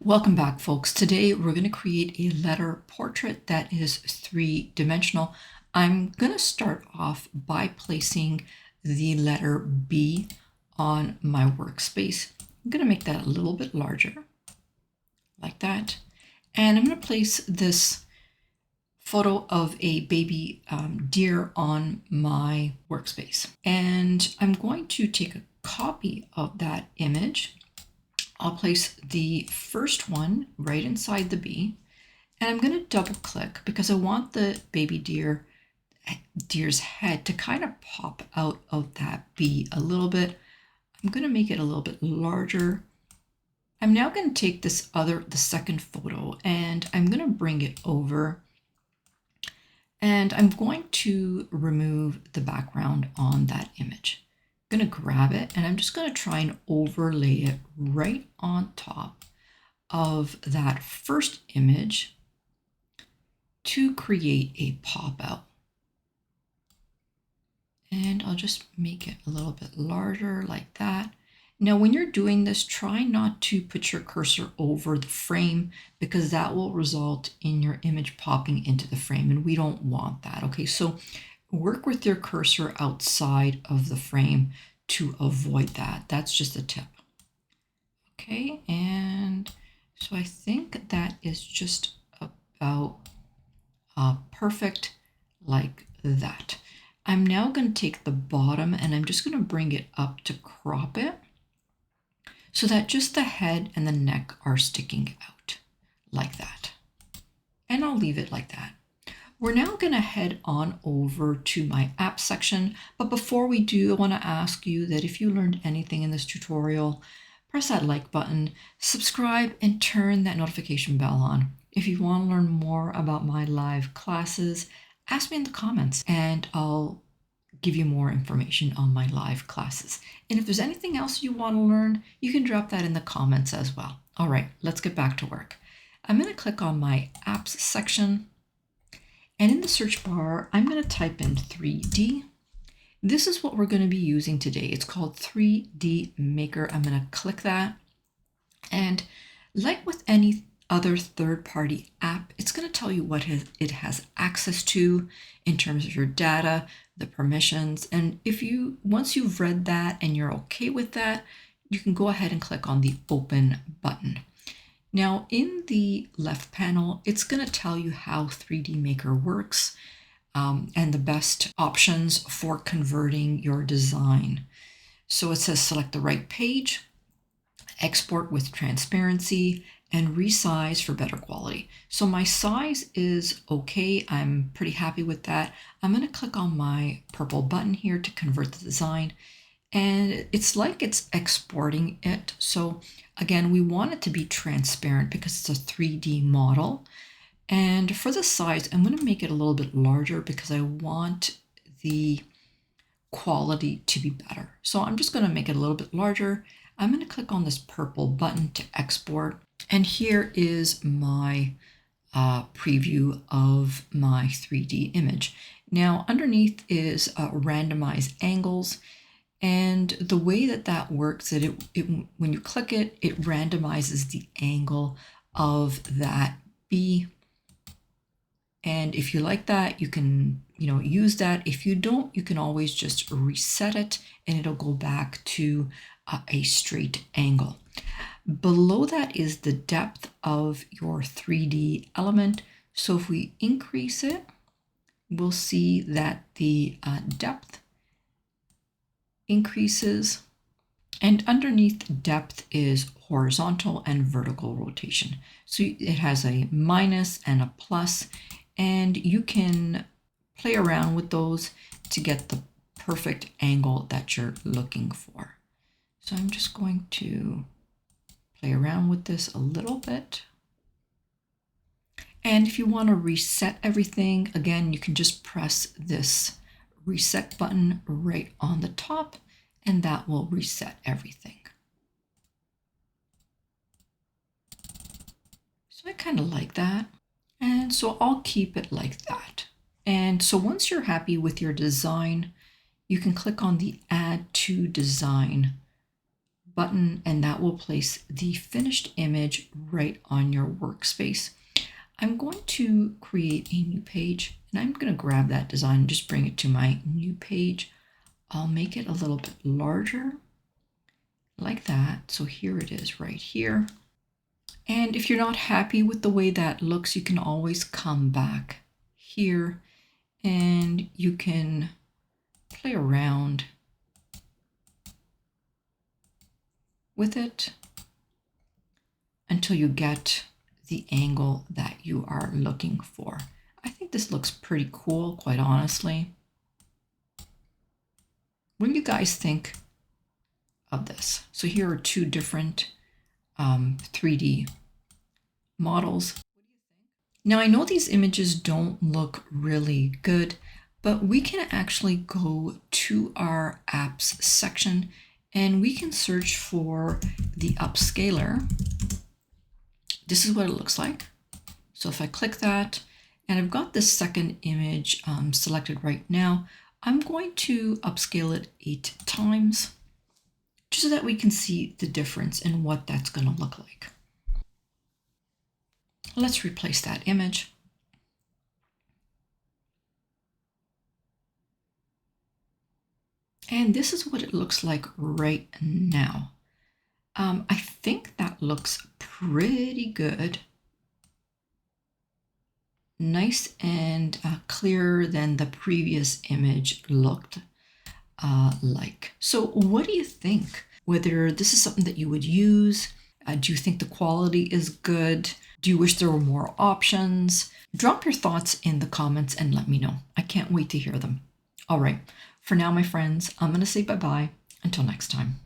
Welcome back, folks. Today we're going to create a letter portrait that is three-dimensional. I'm going to start off by placing the letter B on my workspace. I'm going to make that a little bit larger, like that. And I'm going to place this photo of a baby deer on my workspace. And I'm going to take a copy of that image. I'll place the first one right inside the B, and I'm going to double click because I want the baby deer's head to kind of pop out of that B a little bit. I'm going to make it a little bit larger. I'm now going to take the second photo, and I'm going to bring it over, and I'm going to remove the background on that image. I'm going to grab it and I'm just going to try and overlay it right on top of that first image to create a pop out. And I'll just make it a little bit larger like that. Now, when you're doing this, try not to put your cursor over the frame because that will result in your image popping into the frame, and we don't want that. Okay, so work with your cursor outside of the frame to avoid that. That's just a tip. Okay, and so I think that is just about perfect like that. I'm now going to take the bottom and I'm just going to bring it up to crop it so that just the head and the neck are sticking out like that. And I'll leave it like that. We're now going to head on over to my app section, but before we do, I want to ask you that if you learned anything in this tutorial, press that like button, subscribe, and turn that notification bell on. If you want to learn more about my live classes, ask me in the comments and I'll give you more information on my live classes. And if there's anything else you want to learn, you can drop that in the comments as well. All right, let's get back to work. I'm going to click on my apps section. And in the search bar, I'm going to type in 3D. This is what we're going to be using today. It's called 3D Maker. I'm going to click that. And like with any other third-party app, it's going to tell you what it has access to in terms of your data, the permissions. And once you've read that and you're okay with that, you can go ahead and click on the Open button. Now, in the left panel, it's going to tell you how 3D Maker works and the best options for converting your design. So it says select the right page, export with transparency, and resize for better quality. So my size is okay. I'm pretty happy with that. I'm going to click on my purple button here to convert the design. And it's like it's exporting it. So again, we want it to be transparent because it's a 3D model. And for the size, I'm going to make it a little bit larger because I want the quality to be better. So I'm just going to make it a little bit larger. I'm going to click on this purple button to export. And here is my preview of my 3D image. Now underneath is randomized angles. And the way that works, that when you click it, it randomizes the angle of that B. And if you like that, you can use that. If you don't, you can always just reset it and it'll go back to a straight angle. Below that is the depth of your 3D element. So if we increase it, we'll see that the depth increases, and underneath depth is horizontal and vertical rotation. So it has a minus and a plus, and you can play around with those to get the perfect angle that you're looking for. So I'm just going to play around with this a little bit. And if you want to reset everything, again, you can just press this reset button right on the top, and that will reset everything. So I kind of like that. And so I'll keep it like that. And so once you're happy with your design, you can click on the Add to Design button, and that will place the finished image right on your workspace. I'm going to create a new page, and I'm going to grab that design and just bring it to my new page. I'll make it a little bit larger like that. So here it is right here. And if you're not happy with the way that looks, you can always come back here and you can play around with it until you get the angle that you are looking for. I think this looks pretty cool, quite honestly. What do you guys think of this? So here are two different 3D models. Now I know these images don't look really good, but we can actually go to our apps section and we can search for the upscaler. This is what it looks like. So if I click that, and I've got this second image selected right now, I'm going to upscale it 8 times, just so that we can see the difference in what that's going to look like. Let's replace that image. And this is what it looks like right now. I think that looks pretty good. Nice and clearer than the previous image looked like. So what do you think? Whether this is something that you would use? Do you think the quality is good? Do you wish there were more options? Drop your thoughts in the comments and let me know. I can't wait to hear them. All right, for now, my friends, I'm going to say bye-bye. Until next time.